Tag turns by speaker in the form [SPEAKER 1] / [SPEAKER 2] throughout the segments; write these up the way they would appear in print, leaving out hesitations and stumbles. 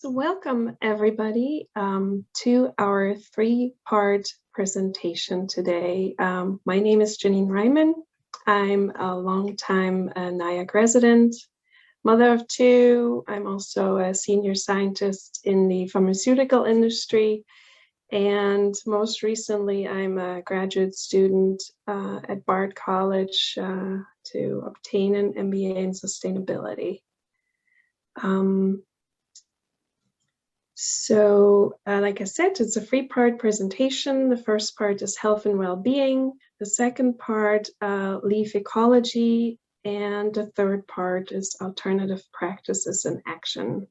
[SPEAKER 1] So welcome everybody to our three-part presentation today. My name is Janine Ryman. I'm a longtime NIAC resident, mother of two. I'm also a senior scientist in the pharmaceutical industry. And most recently, I'm a graduate student at Bard College to obtain an MBA in sustainability. Like I said, it's a three-part presentation. The first part is health and well-being. The second part, leaf ecology. And the third part is alternative practices in action.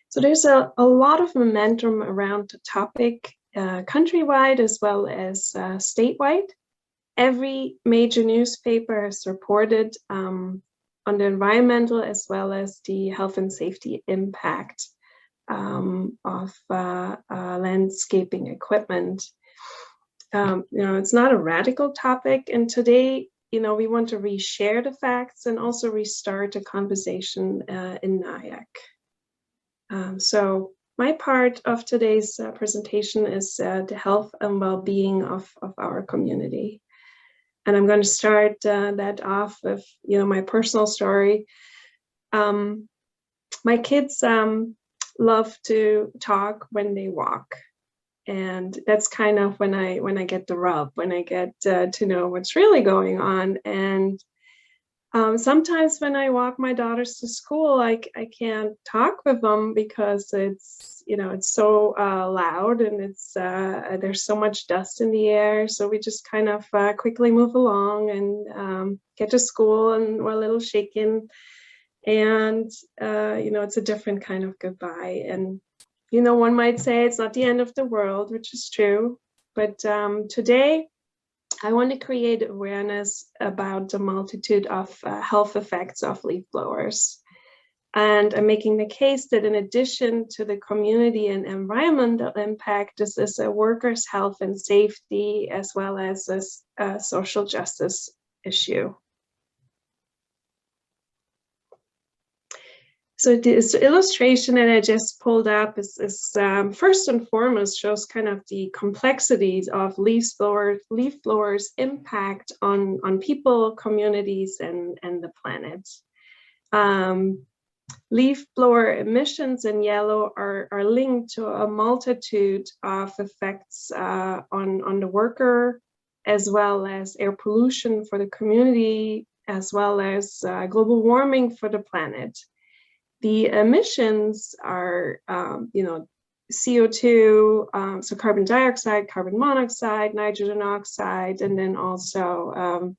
[SPEAKER 1] So there's a lot of momentum around the topic countrywide as well as statewide. Every major newspaper has reported on the environmental as well as the health and safety impact of landscaping equipment. It's not a radical topic, and today, we want to reshare the facts and also restart a conversation in NIAC. So my part of today's presentation is the health and well-being of our community. And I'm going to start that off with, my personal story. My kids love to talk when they walk, and that's kind of when I get the rub, when I get to know what's really going on. And sometimes when I walk my daughters to school, I can't talk with them because it's so loud, and it's there's so much dust in the air. So we just kind of quickly move along and get to school, and we're a little shaken. And it's a different kind of goodbye. And one might say it's not the end of the world, which is true. But today, I want to create awareness about the multitude of health effects of leaf blowers. And I'm making the case that in addition to the community and environmental impact, this is a workers' health and safety as well as a social justice issue. So this illustration that I just pulled up is first and foremost shows kind of the complexities of leaf blowers' impact on people, communities, and the planet. Leaf blower emissions in yellow are linked to a multitude of effects on the worker, as well as air pollution for the community, as well as global warming for the planet. The emissions are, CO2, so carbon dioxide, carbon monoxide, nitrogen oxide, and then also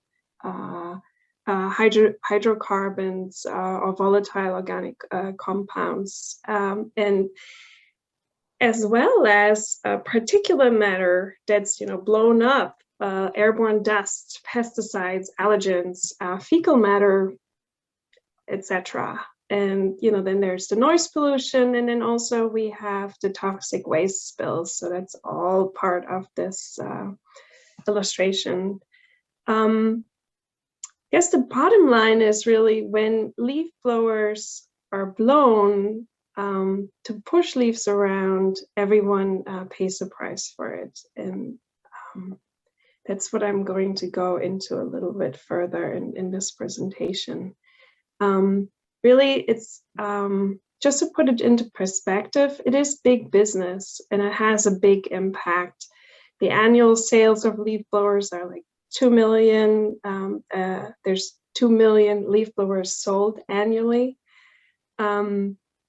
[SPEAKER 1] hydrocarbons or volatile organic compounds, and as well as particulate matter that's blown up, airborne dust, pesticides, allergens, fecal matter, etc. And then there's the noise pollution, and then also we have the toxic waste spills. So that's all part of this illustration. I guess the bottom line is really when leaf blowers are blown to push leaves around, everyone pays a price for it. And that's what I'm going to go into a little bit further in this presentation. Really, it's just to put it into perspective, it is big business and it has a big impact. The annual sales of leaf blowers are like 2 million. There's 2 million leaf blowers sold annually.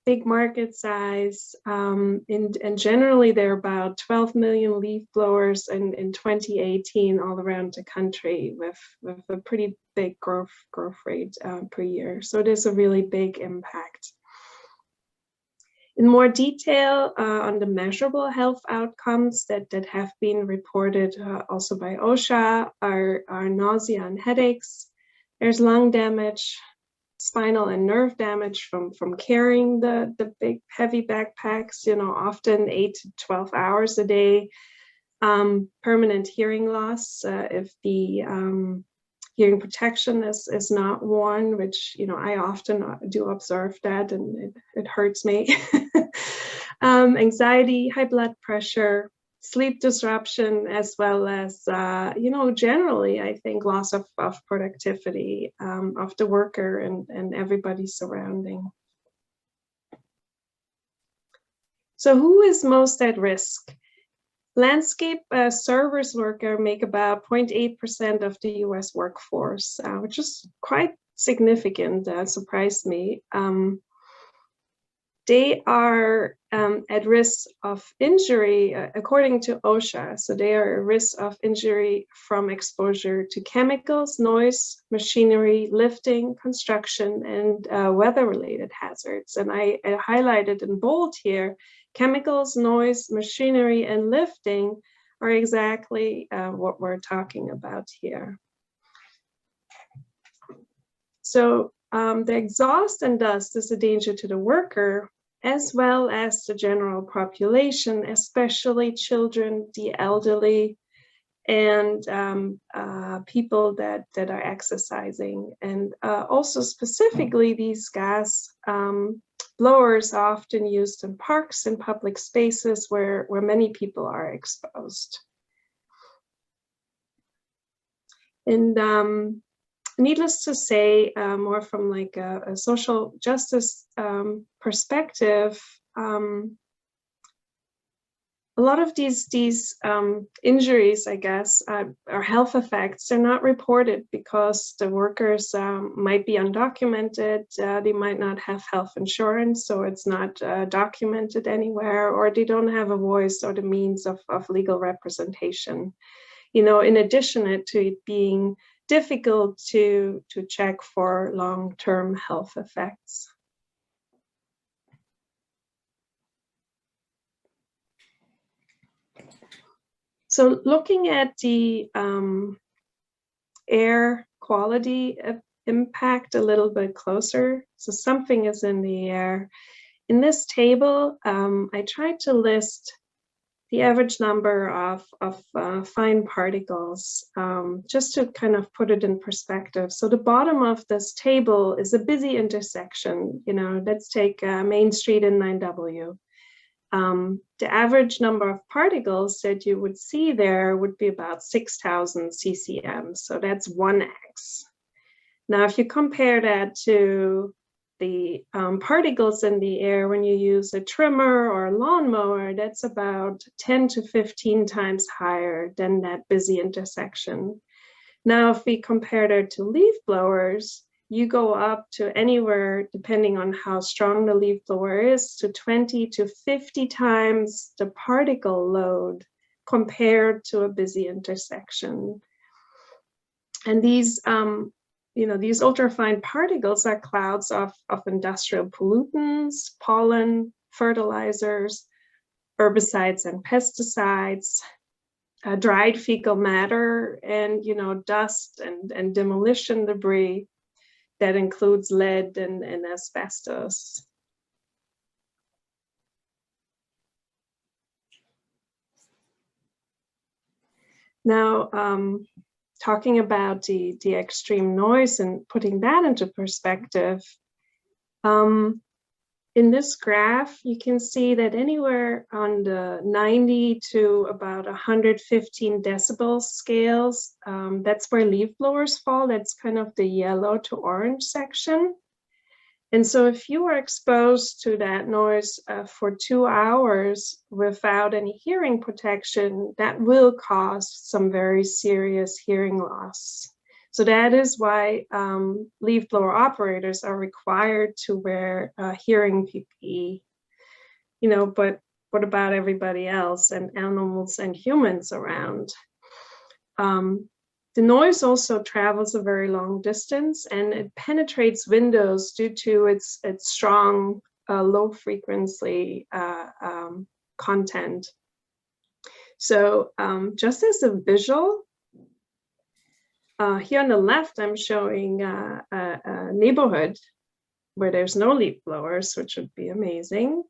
[SPEAKER 1] Big market size, and generally there are about 12 million leaf blowers in 2018 all around the country, with a pretty big growth rate per year. So it is a really big impact. In more detail on the measurable health outcomes that have been reported also by OSHA are nausea and headaches. There's lung damage, spinal and nerve damage from carrying the big heavy backpacks, often 8 to 12 hours a day. Permanent hearing loss if the Hearing protection is not worn, which, you know, I often do observe that, and it hurts me. Anxiety, high blood pressure, sleep disruption, as well as, you know, generally, I think, loss of productivity of the worker and everybody surrounding. So who is most at risk? Landscape service workers make about 0.8% of the US workforce, which is quite significant, surprised me. They are at risk of injury, according to OSHA. So they are at risk of injury from exposure to chemicals, noise, machinery, lifting, construction, and weather-related hazards. And I highlighted in bold here, chemicals, noise, machinery, and lifting are exactly what we're talking about here. So the exhaust and dust is a danger to the worker, as well as the general population, especially children, the elderly, and people that are exercising. And also specifically, these gas blowers are often used in parks and public spaces where many people are exposed. And needless to say, more from like a social justice perspective, a lot of these injuries, I guess, or health effects, they're not reported because the workers might be undocumented, they might not have health insurance, so it's not documented anywhere, or they don't have a voice or the means of legal representation. You know, in addition to it being difficult to check for long-term health effects. So looking at the air quality impact a little bit closer, so something is in the air. In this table, I tried to list the average number of fine particles, just to kind of put it in perspective. So the bottom of this table is a busy intersection. You know, let's take Main Street in 9W. The average number of particles that you would see there would be about 6,000 ccm. So that's 1x. Now, if you compare that to the particles in the air when you use a trimmer or a lawnmower, that's about 10 to 15 times higher than that busy intersection. Now, if we compare that to leaf blowers, you go up to anywhere, depending on how strong the leaf blower is, to 20 to 50 times the particle load compared to a busy intersection. And these, you know, these ultrafine particles are clouds of industrial pollutants, pollen, fertilizers, herbicides and pesticides, dried fecal matter, and, you know, dust and demolition debris. That includes lead and asbestos. Now, talking about the extreme noise and putting that into perspective, in this graph, you can see that anywhere on the 90 to about 115 decibel scales, that's where leaf blowers fall. That's kind of the yellow to orange section. And so if you are exposed to that noise for 2 hours without any hearing protection, that will cause some very serious hearing loss. So that is why leaf blower operators are required to wear hearing PPE. You know, but what about everybody else and animals and humans around? The noise also travels a very long distance, and it penetrates windows due to its strong low frequency content. So just as a visual, here on the left, I'm showing a neighborhood where there's no leaf blowers, which would be amazing.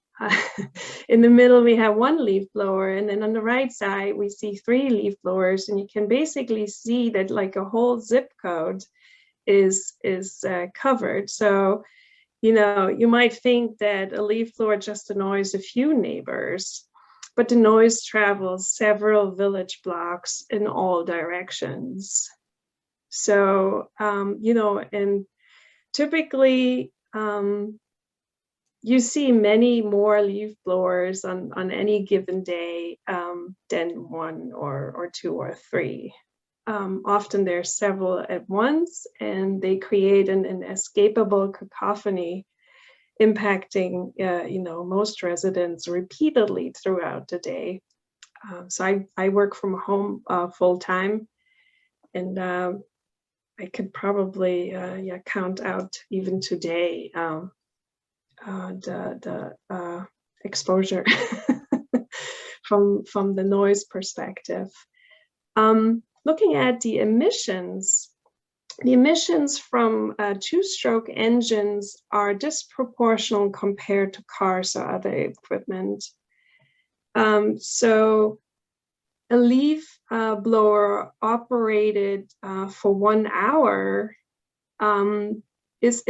[SPEAKER 1] In the middle, we have one leaf blower, and then on the right side, we see 3 leaf blowers, and you can basically see that like a whole zip code is covered. So, you might think that a leaf blower just annoys a few neighbors, but the noise travels several village blocks in all directions. So, and typically, you see many more leaf blowers on any given day than 1 or 2 or 3. Often there's several at once, and they create an inescapable cacophony, impacting most residents repeatedly throughout the day. So I work from home full time, and I could probably count out even today the exposure from the noise perspective. Looking at the emissions from 2-stroke engines are disproportional compared to cars or other equipment. So a leaf blower operated for 1 hour is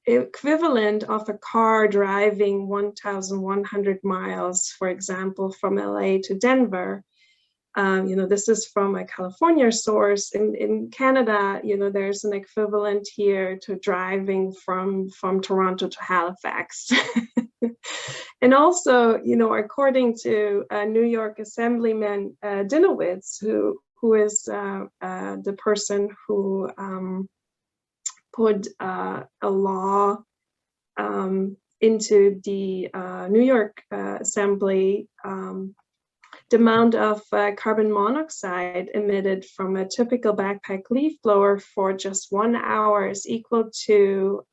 [SPEAKER 1] equivalent of a car driving 1,100 miles, for example, from LA to Denver. This is from a California source. In Canada, there's an equivalent here to driving from Toronto to Halifax. And also, according to New York Assemblyman Dinowitz, who is the person who put a law into the New York Assembly, the amount of carbon monoxide emitted from a typical backpack leaf blower for just 1 hour is equal to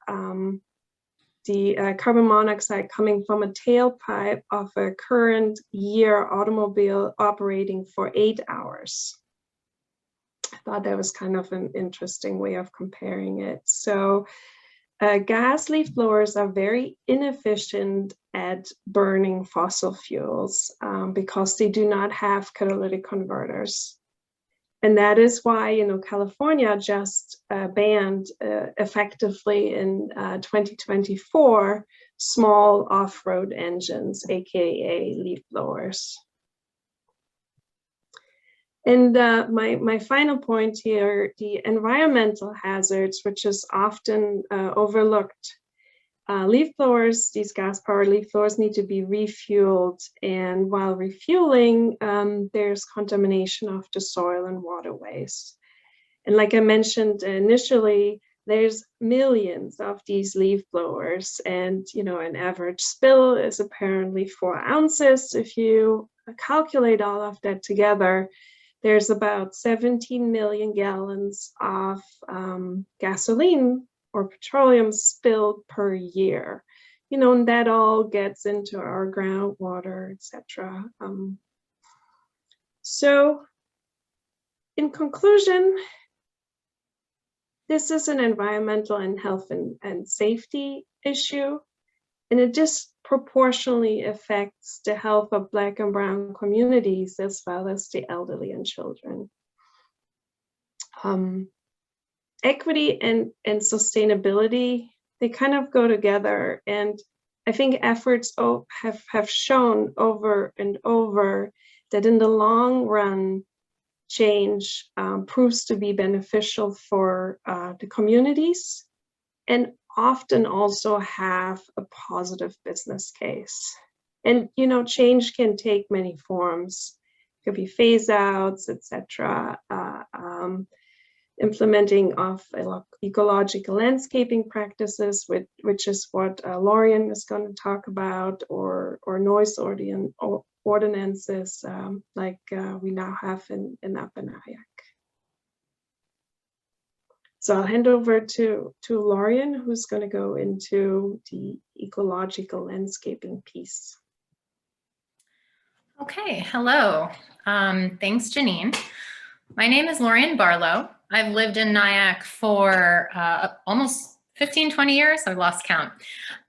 [SPEAKER 1] the carbon monoxide coming from a tailpipe of a current year automobile operating for 8 hours. I thought that was kind of an interesting way of comparing it. So gas leaf blowers are very inefficient at burning fossil fuels because they do not have catalytic converters. And that is why, California just banned effectively in 2024 small off-road engines, aka leaf blowers. And my final point here, the environmental hazards, which is often overlooked. Leaf blowers, these gas-powered leaf blowers, need to be refueled. And while refueling, there's contamination of the soil and waterways. And like I mentioned initially, there's millions of these leaf blowers. And, an average spill is apparently 4 ounces. If you calculate all of that together, there's about 17 million gallons of gasoline or petroleum spilled per year, and that all gets into our groundwater, etc. So in conclusion, this is an environmental and health and safety issue, and it disproportionately affects the health of Black and Brown communities as well as the elderly and children. Equity and sustainability, they kind of go together, and I think efforts have shown over and over that in the long run, change proves to be beneficial for the communities and often also have a positive business case. And, change can take many forms. It could be phase outs, etc. Implementing of ecological landscaping practices, which is what Lorian is going to talk about, or noise ordinances like we now have in Apponayak. So I'll hand over to Lorian, who's going to go into the ecological landscaping piece.
[SPEAKER 2] Okay, hello. Thanks, Janine. My name is Lorian Barlow. I've lived in Nyack for almost 15, 20 years, I've lost count.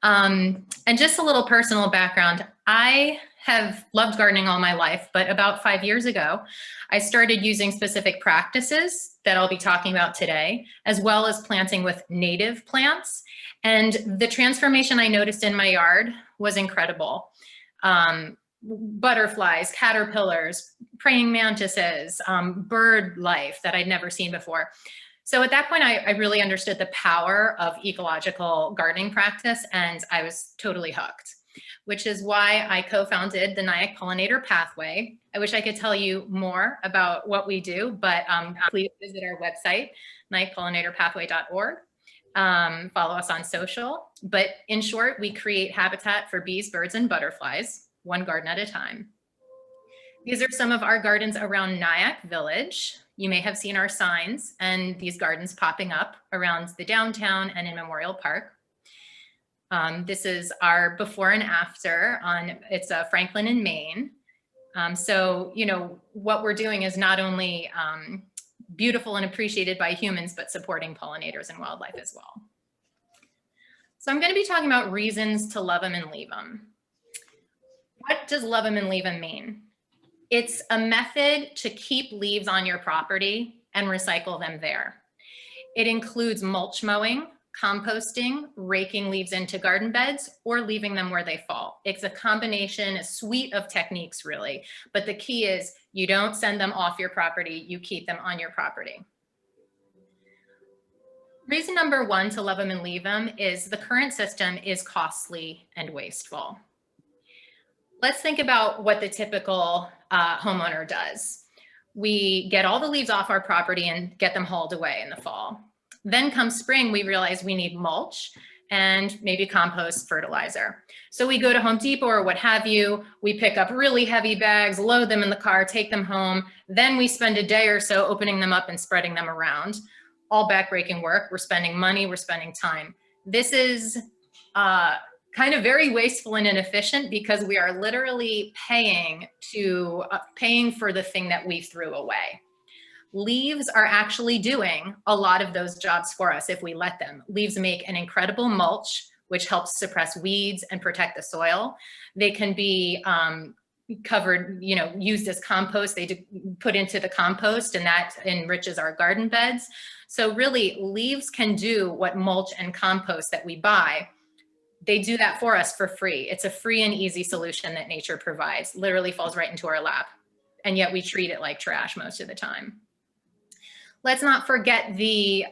[SPEAKER 2] And just a little personal background, I have loved gardening all my life, but about 5 years ago, I started using specific practices that I'll be talking about today, as well as planting with native plants. And the transformation I noticed in my yard was incredible. Butterflies, caterpillars, praying mantises, bird life that I'd never seen before. So at that point, I really understood the power of ecological gardening practice, and I was totally hooked, which is why I co-founded the Nyack Pollinator Pathway. I wish I could tell you more about what we do, but please visit our website, nyackpollinatorpathway.org. Follow us on social. But in short, we create habitat for bees, birds, and butterflies, one garden at a time. These are some of our gardens around Nyack Village. You may have seen our signs and these gardens popping up around the downtown and in Memorial Park. This is our before and after it's Franklin in Maine. So, you know, what we're doing is not only beautiful and appreciated by humans, but supporting pollinators and wildlife as well. So I'm going to be talking about reasons to love them and leave them. What does love them and leave them mean? It's a method to keep leaves on your property and recycle them there. It includes mulch mowing, composting, raking leaves into garden beds, or leaving them where they fall. It's a combination, a suite of techniques really, but the key is you don't send them off your property, you keep them on your property. Reason number one to love them and leave them is the current system is costly and wasteful. Let's think about what the typical homeowner does. We get all the leaves off our property and get them hauled away in the fall. Then come spring, we realize we need mulch and maybe compost fertilizer. So we go to Home Depot or what have you, we pick up really heavy bags, load them in the car, take them home. Then we spend a day or so opening them up and spreading them around. All backbreaking work. We're spending money, we're spending time. This is kind of very wasteful and inefficient because we are literally paying for the thing that we threw away. Leaves are actually doing a lot of those jobs for us if we let them. Leaves make an incredible mulch, which helps suppress weeds and protect the soil. They can be covered, you know, used as compost. They put into the compost and that enriches our garden beds. So really leaves can do what mulch and compost that we buy. They do that for us for free. It's a free and easy solution that nature provides, literally falls right into our lap. And yet we treat it like trash most of the time. Let's not forget the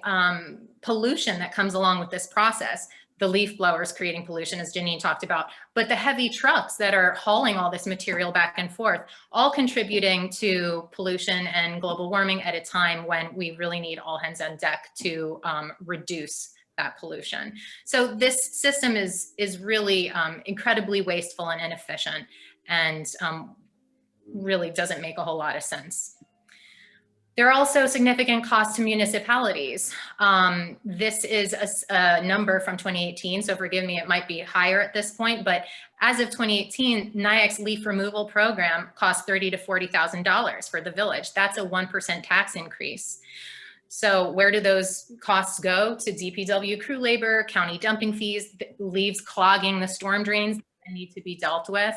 [SPEAKER 2] pollution that comes along with this process. The leaf blowers creating pollution, as Janine talked about, but the heavy trucks that are hauling all this material back and forth, all contributing to pollution and global warming at a time when we really need all hands on deck to reduce that pollution. So this system is really incredibly wasteful and inefficient and really doesn't make a whole lot of sense. There are also significant costs to municipalities. This is a number from 2018, so forgive me, it might be higher at this point, but as of 2018, Nyack's leaf removal program cost $30,000 to $40,000 for the village. That's a 1% tax increase. So where do those costs go? To DPW crew labor, county dumping fees, leaves clogging the storm drains that need to be dealt with,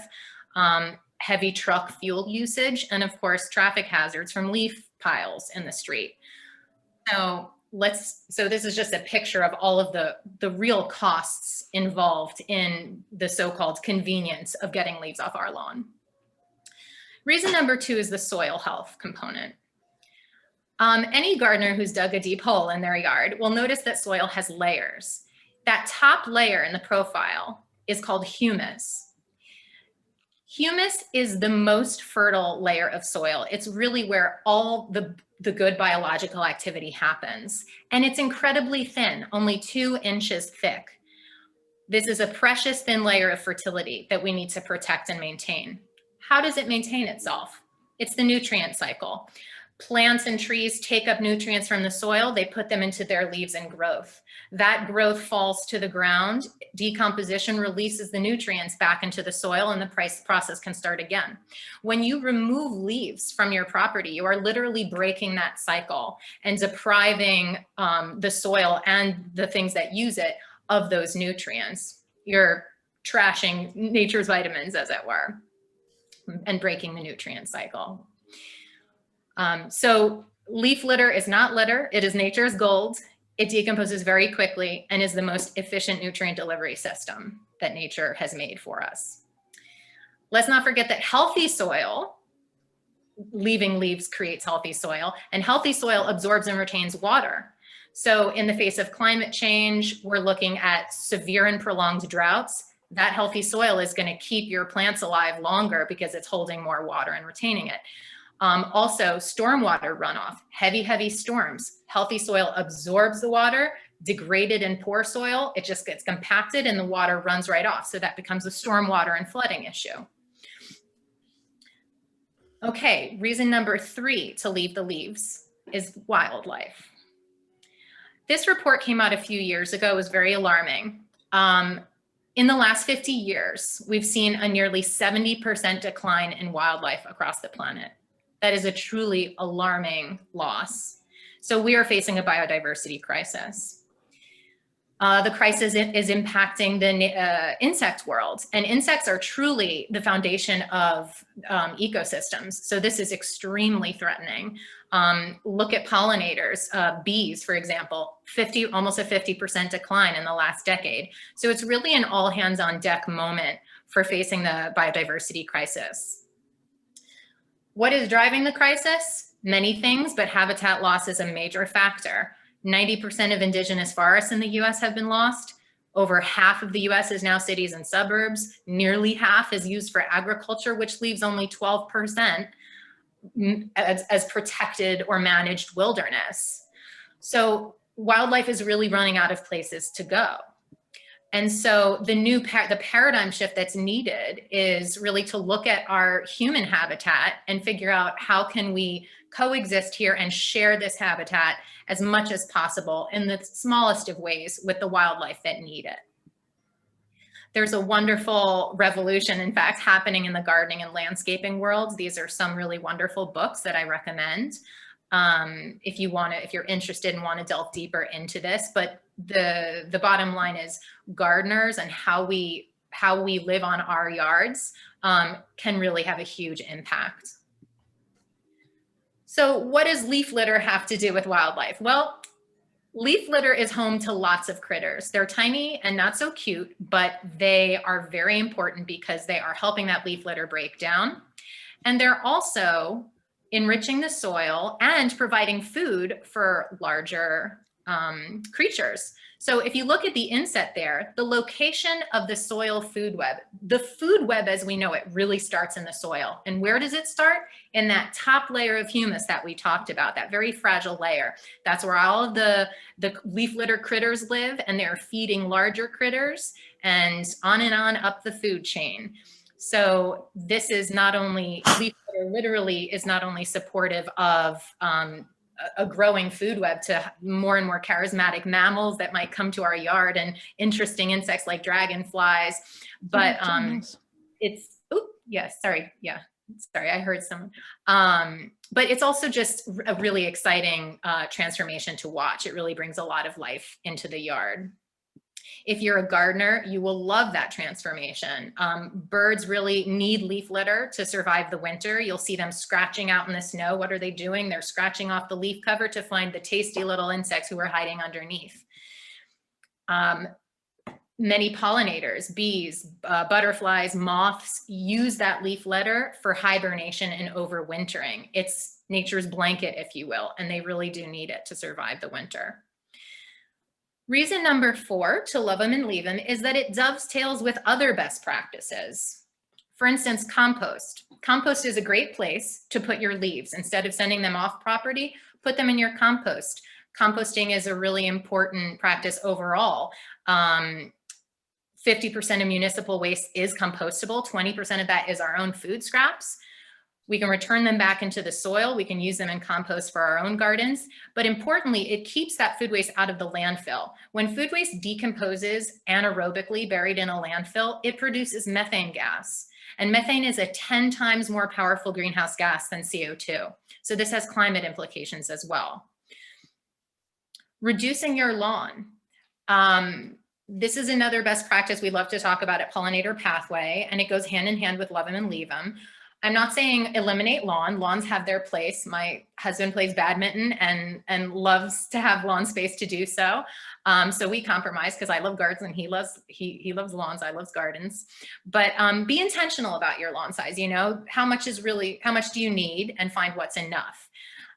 [SPEAKER 2] heavy truck fuel usage, and of course, traffic hazards from leaf piles in the street. So this is just a picture of all of the real costs involved in the so-called convenience of getting leaves off our lawn. Reason number two is the soil health component. Any gardener who's dug a deep hole in their yard will notice that soil has layers. That top layer in the profile is called humus. Humus is the most fertile layer of soil. It's really where all the good biological activity happens. And it's incredibly thin, only 2 inches thick. This is a precious thin layer of fertility that we need to protect and maintain. How does it maintain itself? It's the nutrient cycle. Plants and trees take up nutrients from the soil, they put them into their leaves and growth. That growth falls to the ground, decomposition releases the nutrients back into the soil, and the process can start again. When you remove leaves from your property, you are literally breaking that cycle and depriving the soil and the things that use it of those nutrients. You're trashing nature's vitamins, as it were, and breaking the nutrient cycle. So leaf litter is not litter, it is nature's gold. It decomposes very quickly and is the most efficient nutrient delivery system that nature has made for us. Let's not forget that healthy soil, leaving leaves creates healthy soil, and healthy soil absorbs and retains water. So in the face of climate change, we're looking at severe and prolonged droughts. That healthy soil is going to keep your plants alive longer because it's holding more water and retaining it. Also, stormwater runoff, heavy storms. Healthy soil absorbs the water. Degraded and poor soil, it just gets compacted and the water runs right off. So that becomes a stormwater and flooding issue. Okay, reason number 3 to leave the leaves is wildlife. This report came out a few years ago. It was very alarming. In the last 50 years, we've seen a nearly 70% decline in wildlife across the planet. That is a truly alarming loss. So we are facing a biodiversity crisis. The crisis is impacting the insect world, and insects are truly the foundation of ecosystems. So this is extremely threatening. Look at pollinators, bees, for example, almost a 50% decline in the last decade. So it's really an all hands on deck moment for facing the biodiversity crisis. What is driving the crisis? Many things, but habitat loss is a major factor. 90% of indigenous forests in the US have been lost. Over half of the US is now cities and suburbs. Nearly half is used for agriculture, which leaves only 12% as protected or managed wilderness. So wildlife is really running out of places to go. And so the paradigm shift that's needed is really to look at our human habitat and figure out how can we coexist here and share this habitat as much as possible in the smallest of ways with the wildlife that need it. There's a wonderful revolution, in fact, happening in the gardening and landscaping world. These are some really wonderful books that I recommend if you're interested and want to delve deeper into this. But the bottom line is gardeners and how we live on our yards can really have a huge impact. So what does leaf litter have to do with wildlife? Well, leaf litter is home to lots of critters. They're tiny and not so cute, but they are very important because they are helping that leaf litter break down. And they're also enriching the soil and providing food for larger creatures. So if you look at the inset there, the location of the soil food web, the food web as we know it really starts in the soil. And where does it start? In that top layer of humus that we talked about, that very fragile layer. That's where all of the leaf litter critters live, and they're feeding larger critters and on up the food chain. So this is not only, leaf litter literally is not only supportive of a growing food web to more and more charismatic mammals that might come to our yard and interesting insects like dragonflies, but it's, sorry, I heard someone. But it's also just a really exciting transformation to watch. It really brings a lot of life into the yard. If you're a gardener, you will love that transformation. Birds really need leaf litter to survive the winter. You'll see them scratching out in the snow. What are they doing? They're scratching off the leaf cover to find the tasty little insects who are hiding underneath. Many pollinators, bees, butterflies, moths use that leaf litter for hibernation and overwintering. It's nature's blanket, if you will, and they really do need it to survive the winter. Reason number 4 to love them and leave them is that it dovetails with other best practices. For instance, compost. Compost is a great place to put your leaves. Instead of sending them off property, put them in your compost. Composting is a really important practice overall. 50% of municipal waste is compostable. 20% of that is our own food scraps. We can return them back into the soil. We can use them in compost for our own gardens. But importantly, it keeps that food waste out of the landfill. When food waste decomposes anaerobically buried in a landfill, it produces methane gas. And methane is a 10 times more powerful greenhouse gas than CO2. So this has climate implications as well. Reducing your lawn. This is another best practice we love to talk about at Pollinator Pathway, and it goes hand in hand with love 'em and leave 'em. I'm not saying eliminate lawn. Lawns have their place. My husband plays badminton and loves to have lawn space to do so. So we compromise because I love gardens and he loves lawns. I love gardens. But be intentional about your lawn size. You know, how much do you need, and find what's enough.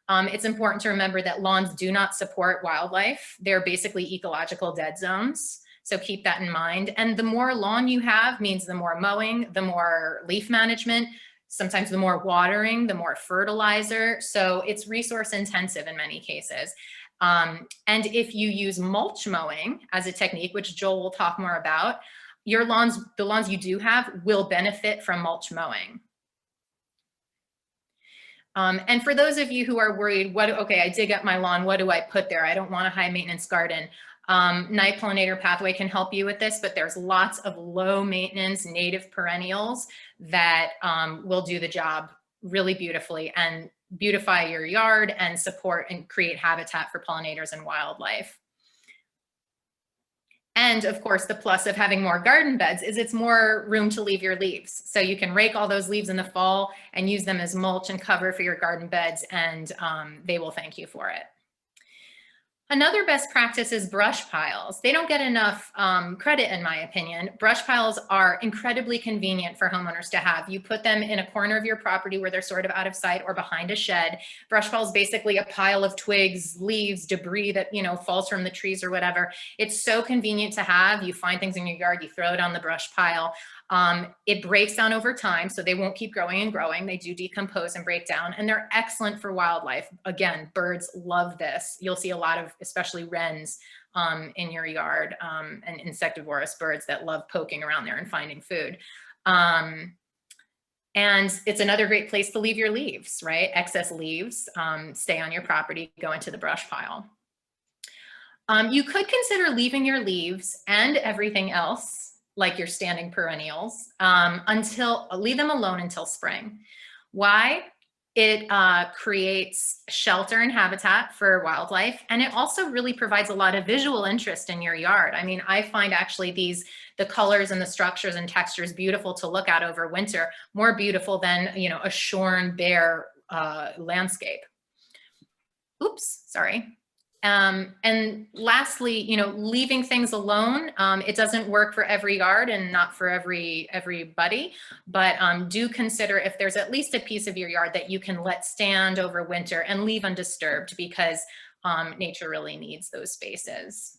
[SPEAKER 2] It's important to remember that lawns do not support wildlife. They're basically ecological dead zones. So keep that in mind. And the more lawn you have means the more mowing, the more leaf management, sometimes the more watering, the more fertilizer. So it's resource intensive in many cases. And if you use mulch mowing as a technique, which Joel will talk more about, the lawns you do have will benefit from mulch mowing. And for those of you who are worried, okay, I dig up my lawn, what do I put there? I don't want a high maintenance garden. Night Pollinator Pathway can help you with this, but there's lots of low maintenance native perennials that will do the job really beautifully and beautify your yard and support and create habitat for pollinators and wildlife. And of course, the plus of having more garden beds is it's more room to leave your leaves. So you can rake all those leaves in the fall and use them as mulch and cover for your garden beds, and they will thank you for it. Another best practice is brush piles. They don't get enough credit, in my opinion. Brush piles are incredibly convenient for homeowners to have. You put them in a corner of your property where they're sort of out of sight or behind a shed. Brush pile is basically a pile of twigs, leaves, debris that, you know, falls from the trees or whatever. It's so convenient to have. You find things in your yard, you throw it on the brush pile. It breaks down over time, so they won't keep growing and growing. They do decompose and break down, and they're excellent for wildlife. Again, birds love this. You'll see a lot of, especially wrens in your yard, and insectivorous birds that love poking around there and finding food. And it's another great place to leave your leaves, right? Excess leaves stay on your property, go into the brush pile. You could consider leaving your leaves and everything else, like your standing perennials, leave them alone until spring. Why? It creates shelter and habitat for wildlife, and it also really provides a lot of visual interest in your yard. I mean, I find actually the colors and the structures and textures beautiful to look at over winter, more beautiful than, you know, a shorn, bare landscape. Oops, sorry. And lastly, you know, leaving things alone, it doesn't work for every yard and not for everybody, but do consider if there's at least a piece of your yard that you can let stand over winter and leave undisturbed, because nature really needs those spaces.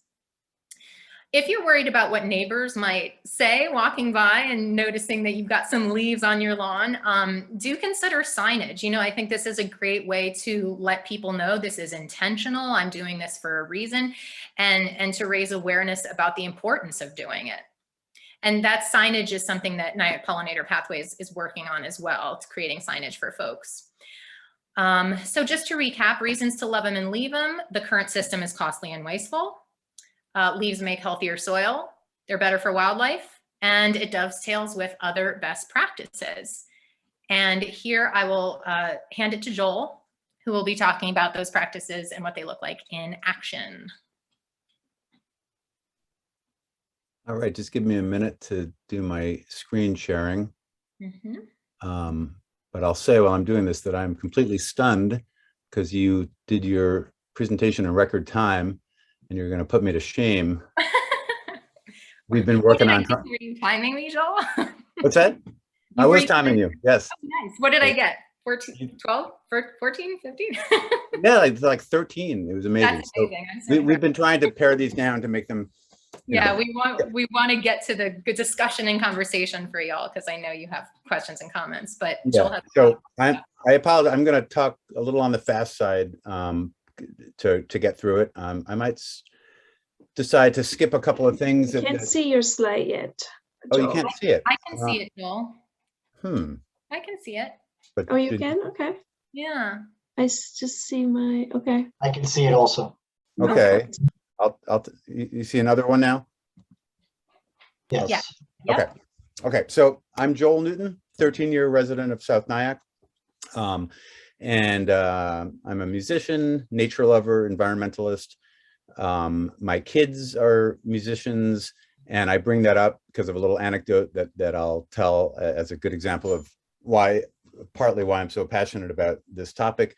[SPEAKER 2] If you're worried about what neighbors might say walking by and noticing that you've got some leaves on your lawn, do consider signage. You know, I think this is a great way to let people know this is intentional. I'm doing this for a reason, and to raise awareness about the importance of doing it. And that signage is something that Night Pollinator Pathways is working on as well. It's creating signage for folks. So just to recap, reasons to love them and leave them. The current system is costly and wasteful. Leaves make healthier soil, they're better for wildlife, and it dovetails with other best practices. And here I will hand it to Joel, who will be talking about those practices and what they look like in action.
[SPEAKER 3] All right, just give me a minute to do my screen sharing. But I'll say while I'm doing this that I'm completely stunned because you did your presentation in record time. And you're going to put me to shame. We've been working on.
[SPEAKER 2] Were you timing me, Joel?
[SPEAKER 3] What's that? I was timing you. Yes.
[SPEAKER 2] Oh, nice. What did I get? 14, 12, 14, 15?
[SPEAKER 3] Yeah, like 13. It was amazing.
[SPEAKER 2] That's amazing.
[SPEAKER 3] So we've been trying to pare these down to make them.
[SPEAKER 2] Yeah, we want to get to the good discussion and conversation for y'all, because I know you have questions and comments. But Joel has.
[SPEAKER 3] So I apologize. I'm going to talk a little on the fast side. To get through it. I might decide to skip a couple of things.
[SPEAKER 1] I can't see your slide yet.
[SPEAKER 3] Oh, you can't see it?
[SPEAKER 2] I can see it, Joel.
[SPEAKER 3] I
[SPEAKER 2] can see it.
[SPEAKER 3] But
[SPEAKER 1] Oh, you can? Okay.
[SPEAKER 2] Yeah.
[SPEAKER 1] Just see my, okay.
[SPEAKER 4] I can see it also.
[SPEAKER 3] Okay. You see another one now?
[SPEAKER 4] Yes.
[SPEAKER 2] Yeah.
[SPEAKER 3] Okay. Okay. So I'm Joel Newton, 13-year resident of South Nyack. I'm a musician, nature lover, environmentalist. My kids are musicians, and I bring that up because of a little anecdote that I'll tell as a good example of partly why I'm so passionate about this topic.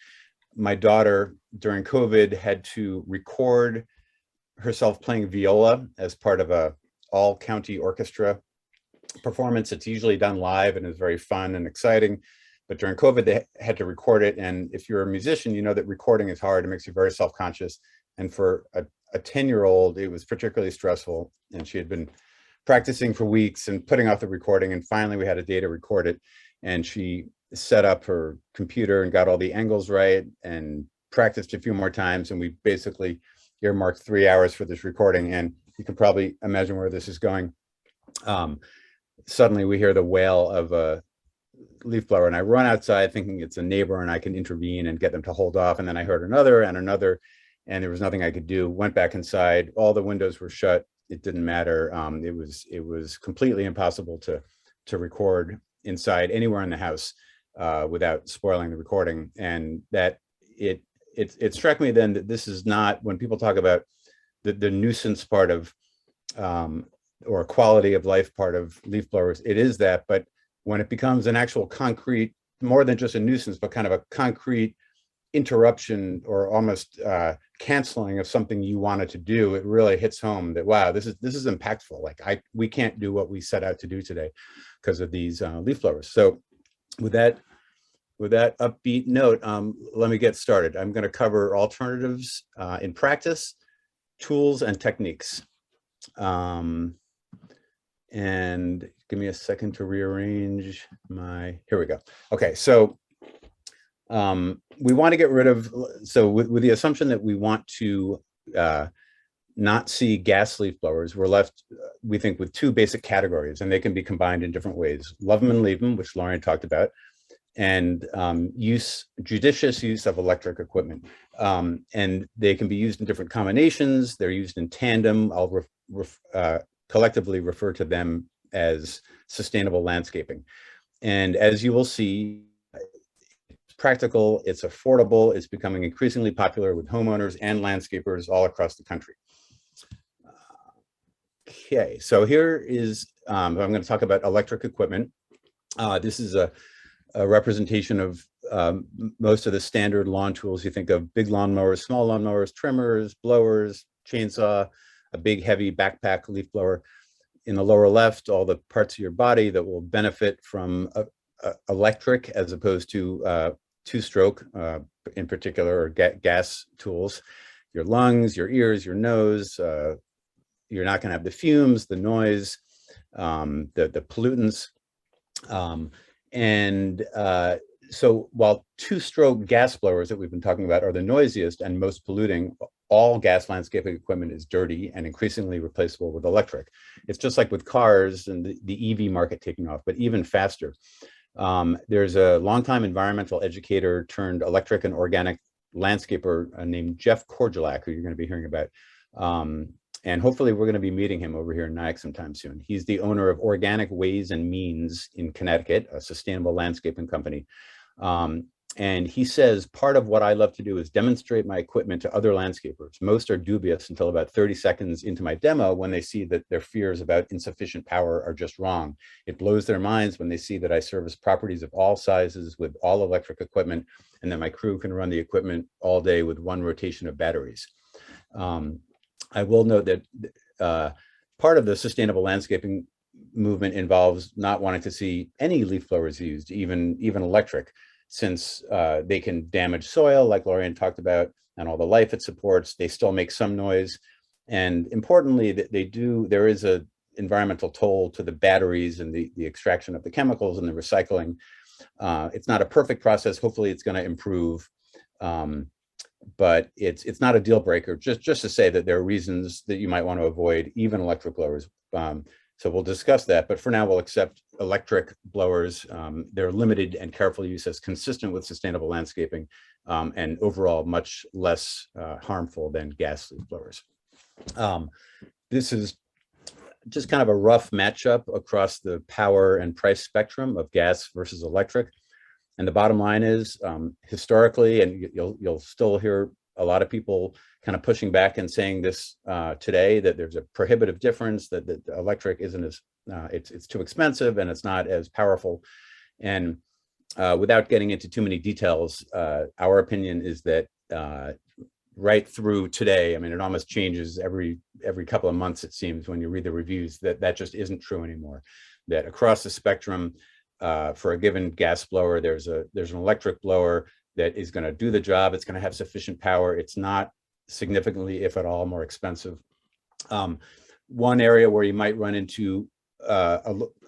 [SPEAKER 3] My daughter during COVID had to record herself playing viola as part of a all county orchestra performance. It's usually done live and is very fun and exciting. But during COVID, they had to record it. And if you're a musician, you know that recording is hard. It makes you very self-conscious. And for a 10-year-old, it was particularly stressful. And she had been practicing for weeks and putting off the recording. And finally, we had a day to record it. And she set up her computer and got all the angles right and practiced a few more times. And we basically earmarked 3 hours for this recording. And you can probably imagine where this is going. Suddenly, we hear the wail of a leaf blower, and I run outside thinking it's a neighbor and I can intervene and get them to hold off. And then I heard another and another, and there was nothing I could do. Went back inside. All the windows were shut. It didn't matter. It was completely impossible to record inside anywhere in the house without spoiling the recording. And that it struck me then that this is not, when people talk about the nuisance part of or quality of life part of leaf blowers, it is that, but when it becomes an actual concrete, more than just a nuisance, but kind of a concrete interruption or almost canceling of something you wanted to do, it really hits home that, wow, this is impactful. Like we can't do what we set out to do today because of these leaf blowers. So with that upbeat note, let me get started. I'm going to cover alternatives in practice, tools, and techniques. And give me a second to rearrange here we go. Okay, so we want to get rid of, so with the assumption that we want to not see gas leaf blowers, we're left, we think, with two basic categories, and they can be combined in different ways. Love them and leave them, which Lauren talked about, and judicious use of electric equipment. And they can be used in different combinations. They're used in tandem. I'll collectively refer to them as sustainable landscaping. And as you will see, it's practical, it's affordable, it's becoming increasingly popular with homeowners and landscapers all across the country. Okay, so here is, I'm going to talk about electric equipment. This is a representation of most of the standard lawn tools. You think of big lawn mowers, small lawn mowers, trimmers, blowers, chainsaw, a big heavy backpack leaf blower. In the lower left, all the parts of your body that will benefit from electric as opposed to two-stroke, in particular, or gas tools. Your lungs, your ears, your nose. You're not going to have the fumes, the noise, the pollutants. So while two-stroke gas blowers that we've been talking about are the noisiest and most polluting, all gas landscaping equipment is dirty and increasingly replaceable with electric. It's just like with cars and the EV market taking off, but even faster. There's a longtime environmental educator turned electric and organic landscaper named Jeff Korjulak, who you're going to be hearing about. And hopefully we're going to be meeting him over here in Nyack sometime soon. He's the owner of Organic Ways and Means in Connecticut, a sustainable landscaping company. And he says, part of what I love to do is demonstrate my equipment to other landscapers. Most are dubious until about 30 seconds into my demo when they see that their fears about insufficient power are just wrong. It blows their minds when they see that I service properties of all sizes with all electric equipment, and that my crew can run the equipment all day with one rotation of batteries. I will note that part of the sustainable landscaping movement involves not wanting to see any leaf blowers used, even electric, since they can damage soil, like Lorian talked about, and all the life it supports. They still make some noise. And importantly, there is an environmental toll to the batteries and the extraction of the chemicals and the recycling. It's not a perfect process. Hopefully it's going to improve. But it's not a deal breaker, just to say that there are reasons that you might want to avoid even electric blowers. So we'll discuss that, but for now we'll accept electric blowers. They're limited and careful use as consistent with sustainable landscaping, and overall much less harmful than gas leaf blowers. This is just kind of a rough matchup across the power and price spectrum of gas versus electric. And the bottom line is, historically, and you'll still hear a lot of people kind of pushing back and saying this today, that there's a prohibitive difference, that the electric isn't as, it's too expensive and it's not as powerful. And without getting into too many details, our opinion is that right through today, I mean, it almost changes every couple of months, it seems, when you read the reviews, that just isn't true anymore. That across the spectrum, for a given gas blower, there's an electric blower that is going to do the job. It's going to have sufficient power. It's not significantly, if at all, more expensive. One area where you might run into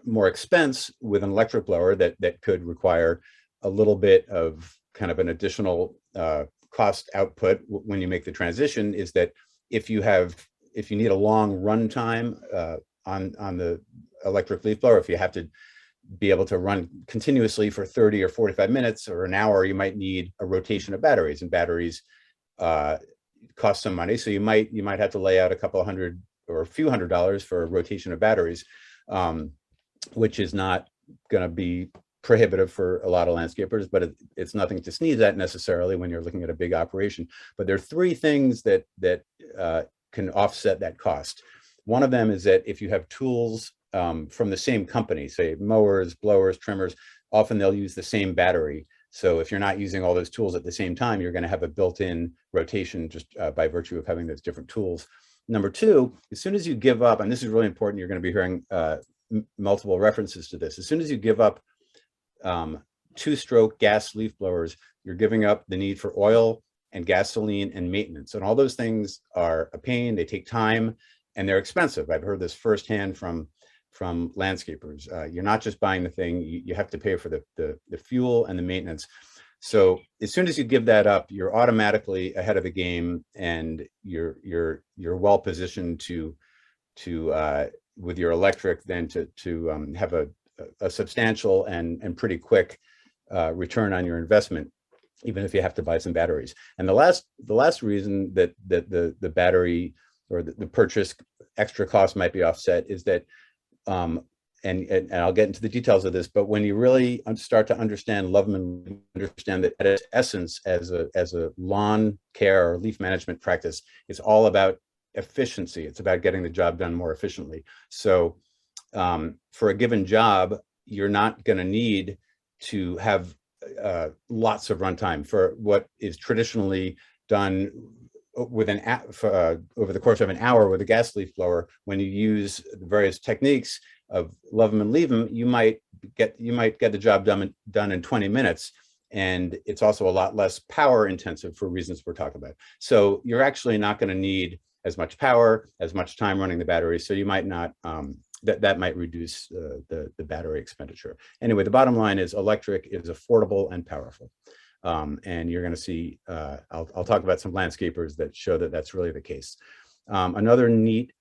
[SPEAKER 3] more expense with an electric blower that could require a little bit of kind of an additional cost output when you make the transition is that if you need a long run time on the electric leaf blower, if you have to be able to run continuously for 30 or 45 minutes or an hour, you might need a rotation of batteries, and batteries cost some money. So you might have to lay out a couple of hundred or a few $100s for a rotation of batteries, which is not going to be prohibitive for a lot of landscapers, but it's nothing to sneeze at necessarily when you're looking at a big operation. But there are three things that can offset that cost. One of them is that if you have tools from the same company, say mowers, blowers, trimmers, often they'll use the same battery. So if you're not using all those tools at the same time, you're going to have a built-in rotation just by virtue of having those different tools. Number two, as soon as you give up, and this is really important, you're going to be hearing multiple references to this. As soon as you give up two-stroke gas leaf blowers, you're giving up the need for oil and gasoline and maintenance. And all those things are a pain, they take time, and they're expensive. I've heard this firsthand from landscapers. You're not just buying the thing, you have to pay for the fuel and the maintenance. So as soon as you give that up, you're automatically ahead of the game, and you're well positioned to with your electric then to have a substantial and pretty quick return on your investment, even if you have to buy some batteries. And the last reason that the battery or the purchase extra cost might be offset is that and I'll get into the details of this, but when you really start to understand Loveman, understand that at its essence as a lawn care or leaf management practice, it's all about efficiency. It's about getting the job done more efficiently. So for a given job, you're not going to need to have lots of runtime for what is traditionally done with over the course of an hour with a gas leaf blower. When you use the various techniques of love 'em and leave 'em, you might get the job done in 20 minutes. And it's also a lot less power intensive for reasons we're talking about. So you're actually not going to need as much power, as much time running the battery. So you might not, that might reduce the battery expenditure. Anyway, the bottom line is electric is affordable and powerful. And you're going to see, I'll talk about some landscapers that show that that's really the case. Another neat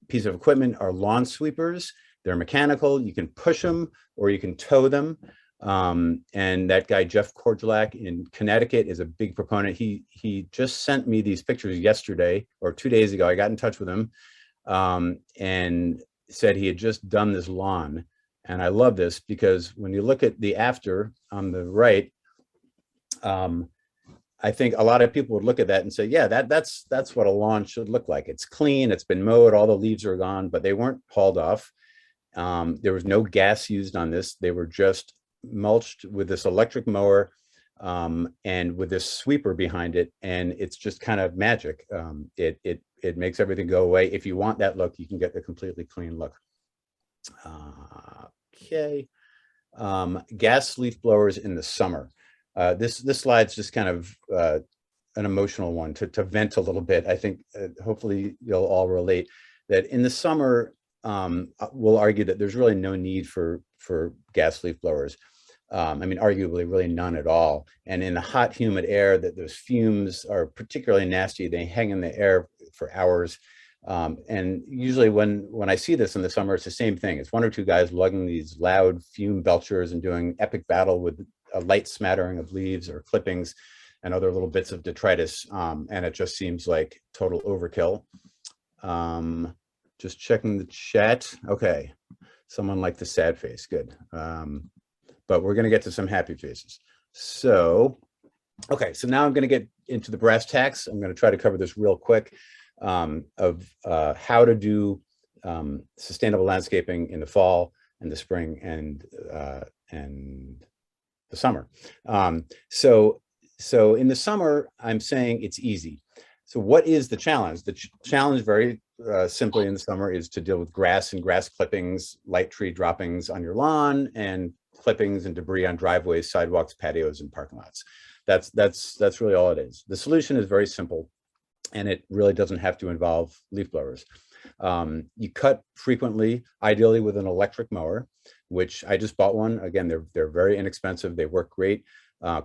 [SPEAKER 3] piece of equipment are lawn sweepers. They're mechanical. You can push them or you can tow them. And that guy, Jeff Kordulak in Connecticut, is a big proponent. He just sent me these pictures yesterday or 2 days ago. I got in touch with him and said he had just done this lawn. And I love this because when you look at the after on the right, I think a lot of people would look at that and say, yeah, that's what a lawn should look like. It's clean, it's been mowed, all the leaves are gone, but they weren't hauled off. There was no gas used on this. They were just mulched with this electric mower and with this sweeper behind it. And it's just kind of magic. It makes everything go away. If you want that look, you can get the completely clean look. Okay. Gas leaf blowers in the summer. This slide's just kind of an emotional one to vent a little bit. I think hopefully you'll all relate that in the summer, we'll argue that there's really no need for gas leaf blowers. I mean, arguably really none at all. And in the hot, humid air, that those fumes are particularly nasty. They hang in the air for hours. And usually when I see this in the summer, it's the same thing. It's one or two guys lugging these loud fume belchers and doing epic battle with a light smattering of leaves or clippings and other little bits of detritus. And it just seems like total overkill. Just checking the chat. Okay. Someone liked the sad face. Good. But we're going to get to some happy faces. So, okay. So now I'm going to get into the brass tacks. I'm going to try to cover this real quick of how to do sustainable landscaping in the fall and the spring and the summer. So in the summer, I'm saying it's easy. So what is the challenge? The challenge very simply in the summer is to deal with grass and grass clippings, light tree droppings on your lawn, and clippings and debris on driveways, sidewalks, patios, and parking lots. That's really all it is. The solution is very simple, and it really doesn't have to involve leaf blowers. You cut frequently, ideally with an electric mower, which I just bought one. Again, they're very inexpensive. They work great.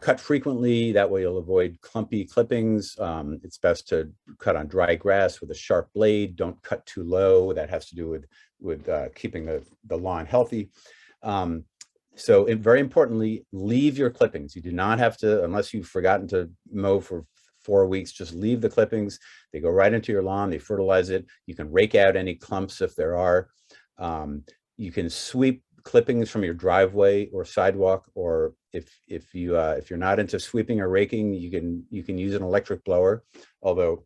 [SPEAKER 3] Cut frequently, that way you'll avoid clumpy clippings. It's best to cut on dry grass with a sharp blade. Don't cut too low. That has to do with keeping the lawn healthy. So very importantly, leave your clippings. You do not have to, unless you've forgotten to mow for 4 weeks, just leave the clippings. They go right into your lawn, they fertilize it. You can rake out any clumps if there are. You can sweep clippings from your driveway or sidewalk, or if you're not into sweeping or raking, you can use an electric blower. Although,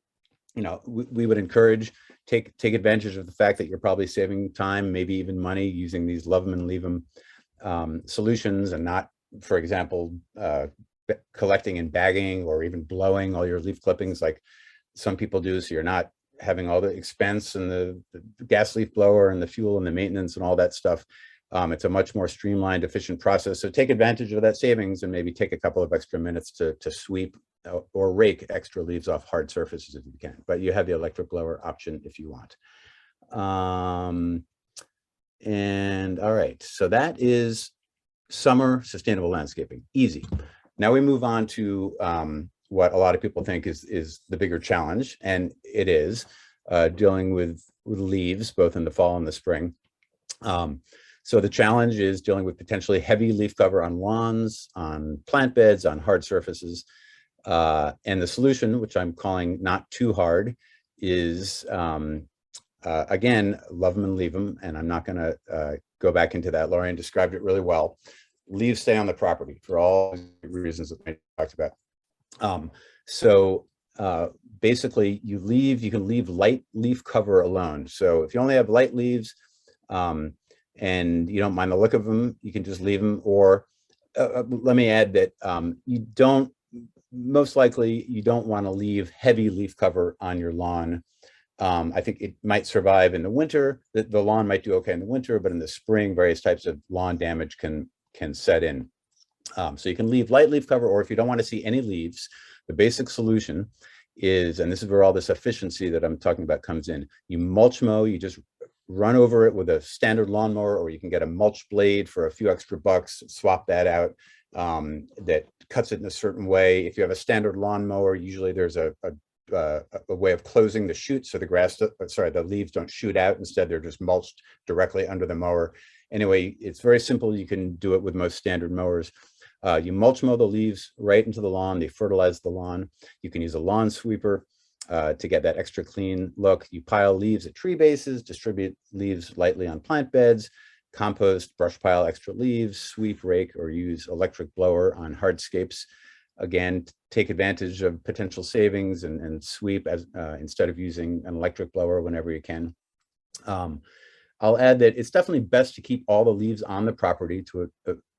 [SPEAKER 3] you know, we would encourage take advantage of the fact that you're probably saving time, maybe even money, using these love them and leave them solutions, and not, for example, collecting and bagging or even blowing all your leaf clippings like some people do, so you're not having all the expense and the gas leaf blower and the fuel and the maintenance and all that stuff. It's a much more streamlined, efficient process. So take advantage of that savings and maybe take a couple of extra minutes to sweep or rake extra leaves off hard surfaces if you can. But you have the electric blower option if you want. And all right, so that is summer sustainable landscaping. Easy. Now we move on to what a lot of people think is the bigger challenge, and it is dealing with leaves, both in the fall and the spring. So the challenge is dealing with potentially heavy leaf cover on lawns, on plant beds, on hard surfaces. And the solution, which I'm calling not too hard, is, again, love them and leave them. And I'm not going to go back into that. Lorian described it really well. Leaves stay on the property for all the reasons that I talked about. Basically, you can leave light leaf cover alone. So if you only have light leaves, and you don't mind the look of them, you can just leave them. Or let me add that most likely you don't want to leave heavy leaf cover on your lawn. I think it might survive in the winter. The lawn might do okay in the winter, but in the spring, various types of lawn damage can set in. So you can leave light leaf cover, or if you don't want to see any leaves, the basic solution is, and this is where all this efficiency that I'm talking about comes in, you mulch mow. You just run over it with a standard lawnmower, or you can get a mulch blade for a few extra bucks, swap that out, that cuts it in a certain way. If you have a standard lawnmower, usually there's a way of closing the chute so the leaves don't shoot out. Instead, they're just mulched directly under the mower. Anyway, it's very simple. You can do it with most standard mowers. You mulch mow the leaves right into the lawn. They fertilize the lawn. You can use a lawn sweeper to get that extra clean look. You pile leaves at tree bases, distribute leaves lightly on plant beds, compost, brush pile extra leaves, sweep, rake, or use electric blower on hardscapes. Again, take advantage of potential savings and sweep instead of using an electric blower whenever you can. I'll add that it's definitely best to keep all the leaves on the property to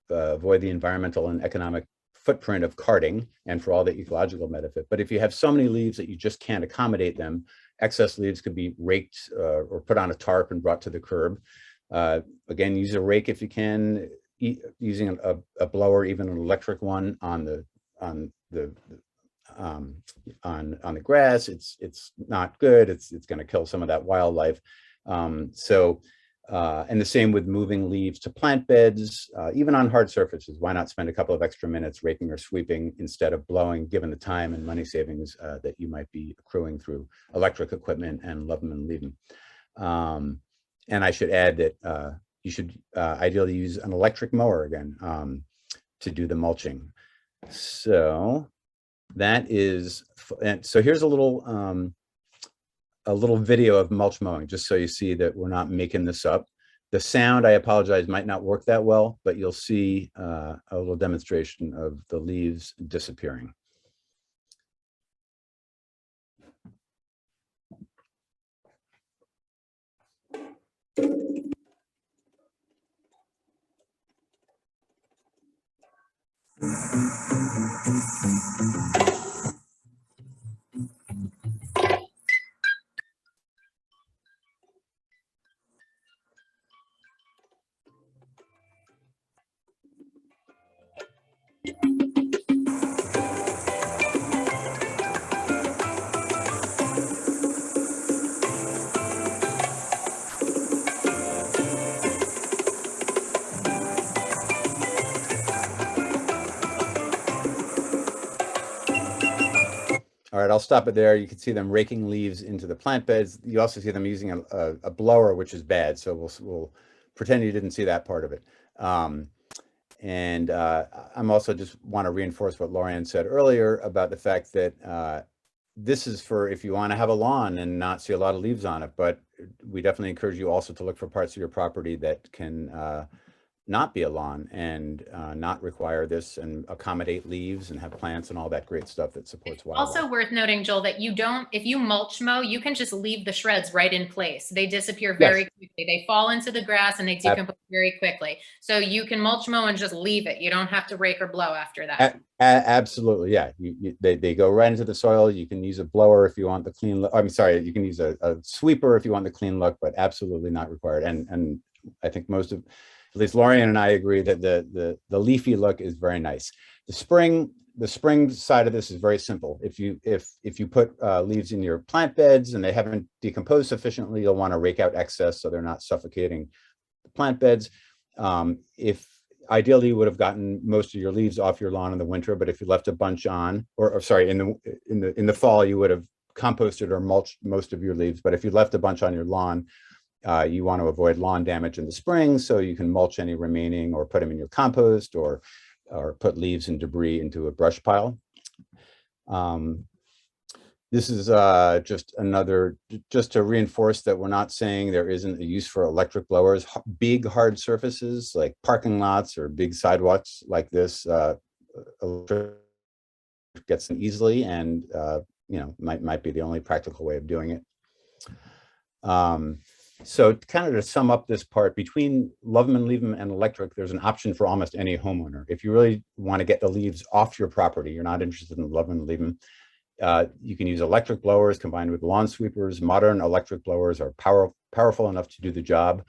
[SPEAKER 3] avoid the environmental and economic footprint of carting and for all the ecological benefit. But if you have so many leaves that you just can't accommodate them, excess leaves could be raked or put on a tarp and brought to the curb. Again, use a rake if you can, using a blower, even an electric one on the grass. It's not good. It's going to kill some of that wildlife. So And the same with moving leaves to plant beds, even on hard surfaces. Why not spend a couple of extra minutes raking or sweeping instead of blowing, given the time and money savings that you might be accruing through electric equipment and love them and leave them. And I should add that you should ideally use an electric mower again to do the mulching. So that is, and so here's a little video of mulch mowing, just so you see that we're not making this up. The sound, I apologize, might not work that well, but you'll see a little demonstration of the leaves disappearing. All right, I'll stop it there. You can see them raking leaves into the plant beds. You also see them using a blower, which is bad. So we'll pretend you didn't see that part of it. I'm also just want to reinforce what Lorianne said earlier about the fact that this is for if you want to have a lawn and not see a lot of leaves on it. But we definitely encourage you also to look for parts of your property that can not be a lawn and not require this and accommodate leaves and have plants and all that great stuff that supports wildlife.
[SPEAKER 2] Also worth noting, Joel, that you don't, if you mulch mow, you can just leave the shreds right in place. They disappear very quickly. They fall into the grass and they decompose very quickly. So you can mulch mow and just leave it. You don't have to rake or blow after that.
[SPEAKER 3] Absolutely, yeah. They go right into the soil. You can use a blower if you want the clean look. I'm sorry, you can use a sweeper if you want the clean look, but absolutely not required. And I think most of, at least Lorianne and I agree that the leafy look is very nice. The spring side of this is very simple. If you put leaves in your plant beds and they haven't decomposed sufficiently, you'll want to rake out excess so they're not suffocating the plant beds. If ideally you would have gotten most of your leaves off your lawn in the winter, but if you left a bunch on, or sorry, in the fall, you would have composted or mulched most of your leaves. But if you left a bunch on your lawn, you want to avoid lawn damage in the spring, so you can mulch any remaining or put them in your compost or put leaves and debris into a brush pile. This is just to reinforce that we're not saying there isn't a use for electric blowers. Big hard surfaces like parking lots or big sidewalks like this, electric gets them easily, and might be the only practical way of doing it. So kind of to sum up this part, between love 'em and leave 'em and electric, there's an option for almost any homeowner. If you really want to get the leaves off your property, you're not interested in love 'em and leave 'em, you can use electric blowers combined with lawn sweepers. Modern electric blowers are powerful enough to do the job.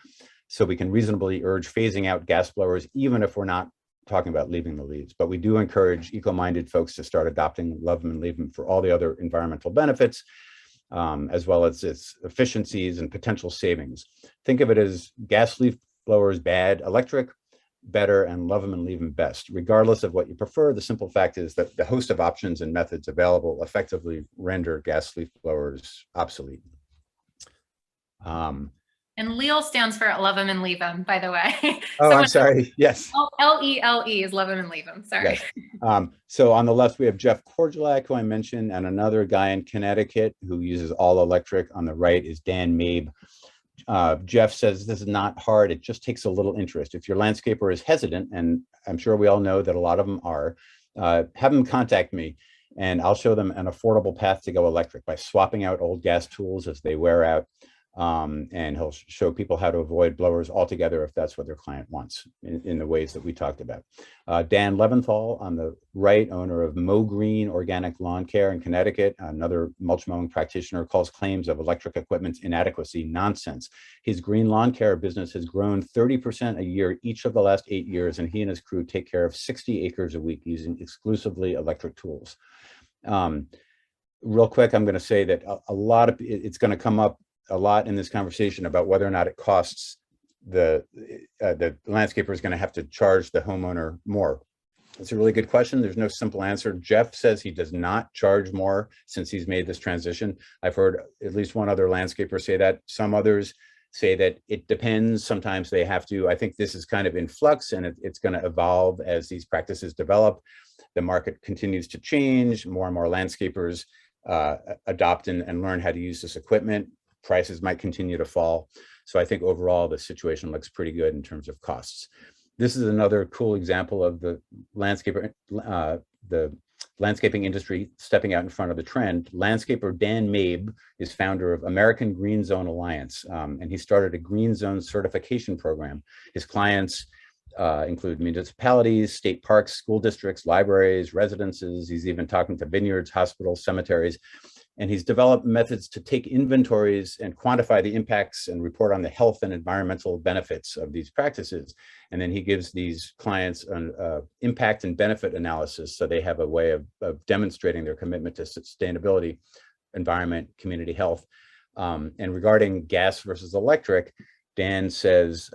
[SPEAKER 3] So we can reasonably urge phasing out gas blowers, even if we're not talking about leaving the leaves. But we do encourage eco-minded folks to start adopting love 'em and leave 'em for all the other environmental benefits, as well as its efficiencies and potential savings. Think of it as gas leaf blowers bad, electric better, and love 'em and leave 'em best. Regardless of what you prefer, the simple fact is that the host of options and methods available effectively render gas leaf blowers obsolete.
[SPEAKER 2] And LEAL stands for love 'em and leave 'em, by the way.
[SPEAKER 3] Oh, I'm sorry. Yes.
[SPEAKER 2] LELE is love 'em and leave 'em. Sorry.
[SPEAKER 3] Yes. So on the left, we have Jeff Korjelak, who I mentioned, and another guy in Connecticut who uses all electric. On the right is Dan Mabe. Jeff says this is not hard. It just takes a little interest. If your landscaper is hesitant, and I'm sure we all know that a lot of them are, have them contact me, and I'll show them an affordable path to go electric by swapping out old gas tools as they wear out. And he'll show people how to avoid blowers altogether if that's what their client wants in the ways that we talked about. Dan Leventhal on the right, owner of Mow Green Organic Lawn Care in Connecticut, another mulch mowing practitioner, calls claims of electric equipment's inadequacy nonsense. His green lawn care business has grown 30% a year each of the last 8 years, and he and his crew take care of 60 acres a week using exclusively electric tools. Real quick, I'm going to say that a lot of it's going to come up a lot in this conversation about whether or not it costs the landscaper is going to have to charge the homeowner more? It's a really good question. There's no simple answer. Jeff says he does not charge more since he's made this transition. I've heard at least one other landscaper say that. Some others say that it depends. Sometimes they have to. I think this is kind of in flux, and it's going to evolve as these practices develop. The market continues to change. More and more landscapers adopt and learn how to use this equipment. Prices might continue to fall. So I think overall the situation looks pretty good in terms of costs. This is another cool example of the landscaping industry stepping out in front of the trend. Landscaper Dan Mabe is founder of American Green Zone Alliance, and he started a green zone certification program. His clients include municipalities, state parks, school districts, libraries, residences. He's even talking to vineyards, hospitals, cemeteries. And he's developed methods to take inventories and quantify the impacts and report on the health and environmental benefits of these practices. And then he gives these clients an impact and benefit analysis, so they have a way of demonstrating their commitment to sustainability, environment, community health. And regarding gas versus electric, Dan says,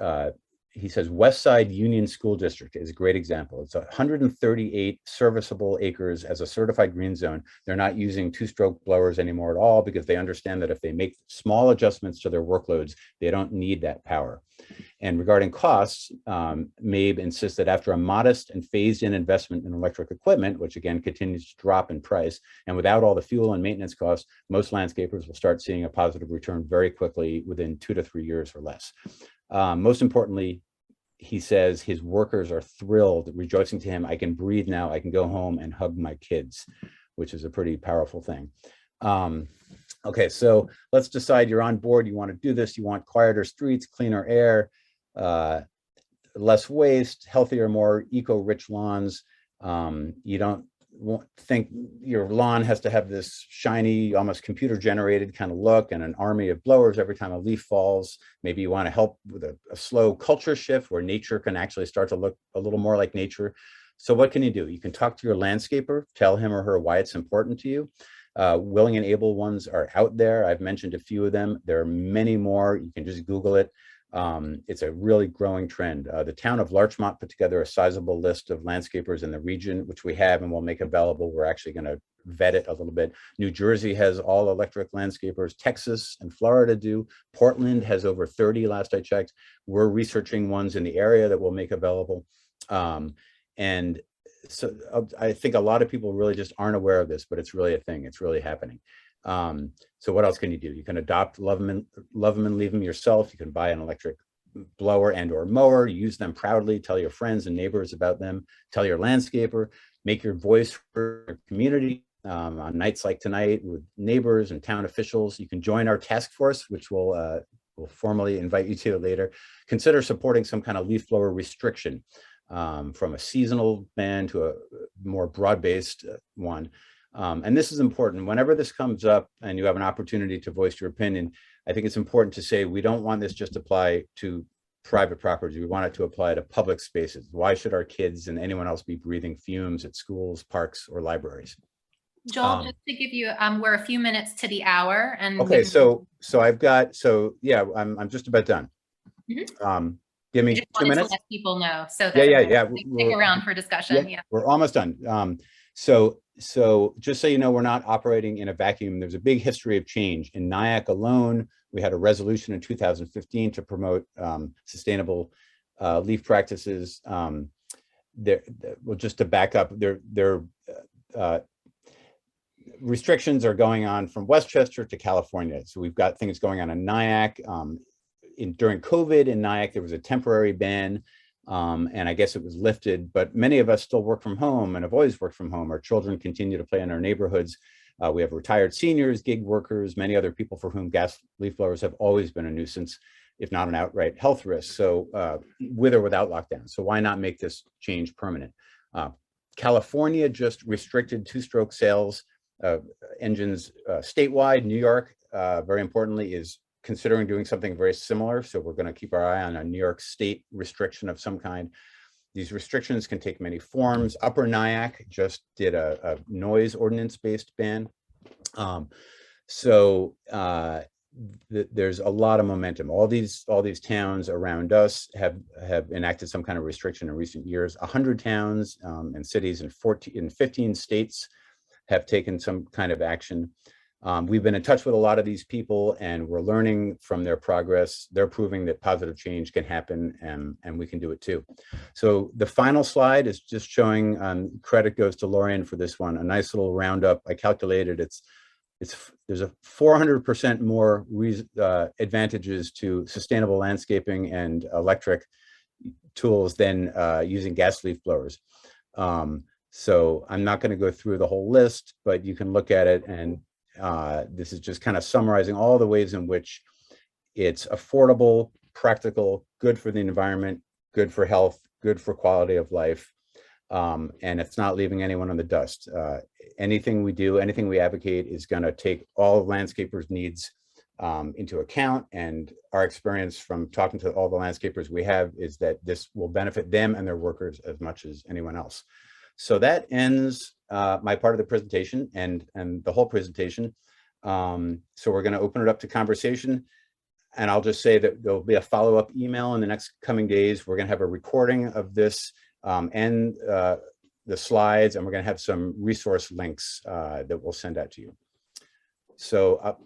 [SPEAKER 3] he says West Side Union School District is a great example. It's 138 serviceable acres as a certified green zone. They're not using two-stroke blowers anymore at all because they understand that if they make small adjustments to their workloads, they don't need that power. And regarding costs, Mabe insists that after a modest and phased-in investment in electric equipment, which again continues to drop in price, and without all the fuel and maintenance costs, most landscapers will start seeing a positive return very quickly within 2 to 3 years or less. Most importantly, he says his workers are thrilled, rejoicing to him, I can breathe now, I can go home and hug my kids, which is a pretty powerful thing. Okay, so let's decide you're on board, you want to do this, you want quieter streets, cleaner air, less waste, healthier, more eco-rich lawns. You don't think your lawn has to have this shiny, almost computer generated kind of look and an army of blowers every time a leaf falls. Maybe you want to help with a slow culture shift where nature can actually start to look a little more like nature. So what can you do? You can talk to your landscaper, tell him or her why it's important to you. Willing and able ones are out there. I've mentioned a few of them. There are many more. You can just Google it. It's a really growing trend. The town of Larchmont put together a sizable list of landscapers in the region, which we have and we'll make available. We're actually going to vet it a little bit. New Jersey has all electric landscapers. Texas and Florida do. Portland has over 30 last I checked. We're researching ones in the area that we'll make available. And so I think a lot of people really just aren't aware of this, but it's really a thing. It's really happening. So what else can you do? You can adopt, love them and leave them yourself. You can buy an electric blower and or mower, use them proudly, tell your friends and neighbors about them, tell your landscaper, make your voice for your community on nights like tonight with neighbors and town officials. You can join our task force, which we'll formally invite you to later. Consider supporting some kind of leaf blower restriction, from a seasonal ban to a more broad-based one. And this is important. Whenever this comes up and you have an opportunity to voice your opinion, I think it's important to say we don't want this just to apply to private property. We want it to apply to public spaces. Why should our kids and anyone else be breathing fumes at schools, parks, or libraries?
[SPEAKER 2] Joel, just to give you, we're a few minutes to the hour, and
[SPEAKER 3] okay. So yeah, I'm just about done.
[SPEAKER 2] Mm-hmm.
[SPEAKER 3] Give me 2 minutes.
[SPEAKER 2] To let people know, so that
[SPEAKER 3] yeah.
[SPEAKER 2] Stick around for discussion. Yeah,
[SPEAKER 3] we're almost done. So just so you know, we're not operating in a vacuum. There's a big history of change. In Nyack alone, we had a resolution in 2015 to promote sustainable leaf practices. Well, just to back up, restrictions are going on from Westchester to California. So we've got things going on in Nyack. During COVID in Nyack, there was a temporary ban. And I guess it was lifted, but many of us still work from home and have always worked from home. Our children continue to play in our neighborhoods. We have retired seniors, gig workers, many other people for whom gas leaf blowers have always been a nuisance, if not an outright health risk. So with or without lockdown. So why not make this change permanent? California just restricted two-stroke sales engines statewide. New York, very importantly, is considering doing something very similar. So we're going to keep our eye on a New York State restriction of some kind. These restrictions can take many forms. Upper Nyack just did a noise ordinance-based ban. there's a lot of momentum. All these towns around us have enacted some kind of restriction in recent years. 100 towns and cities in 15 states have taken some kind of action. We've been in touch with a lot of these people, and we're learning from their progress. They're proving that positive change can happen, and we can do it too. So the final slide is just showing, credit goes to Lorian for this one, a nice little roundup. I calculated there's a 400% more advantages to sustainable landscaping and electric tools than using gas leaf blowers. So I'm not going to go through the whole list, but you can look at it, and this is just kind of summarizing all the ways in which it's affordable, practical, good for the environment, good for health, good for quality of life, and it's not leaving anyone in the dust. Anything we do, anything we advocate is going to take all landscapers' needs into account, and our experience from talking to all the landscapers we have is that this will benefit them and their workers as much as anyone else. So that ends my part of the presentation and the whole presentation. So we're going to open it up to conversation, and I'll just say that there'll be a follow-up email in the next coming days. We're going to have a recording of this and the slides, and we're going to have some resource links that we'll send out to you. So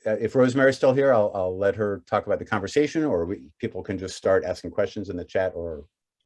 [SPEAKER 3] if Rosemary's still here, I'll let her talk about the conversation, or people can just start asking questions in the chat or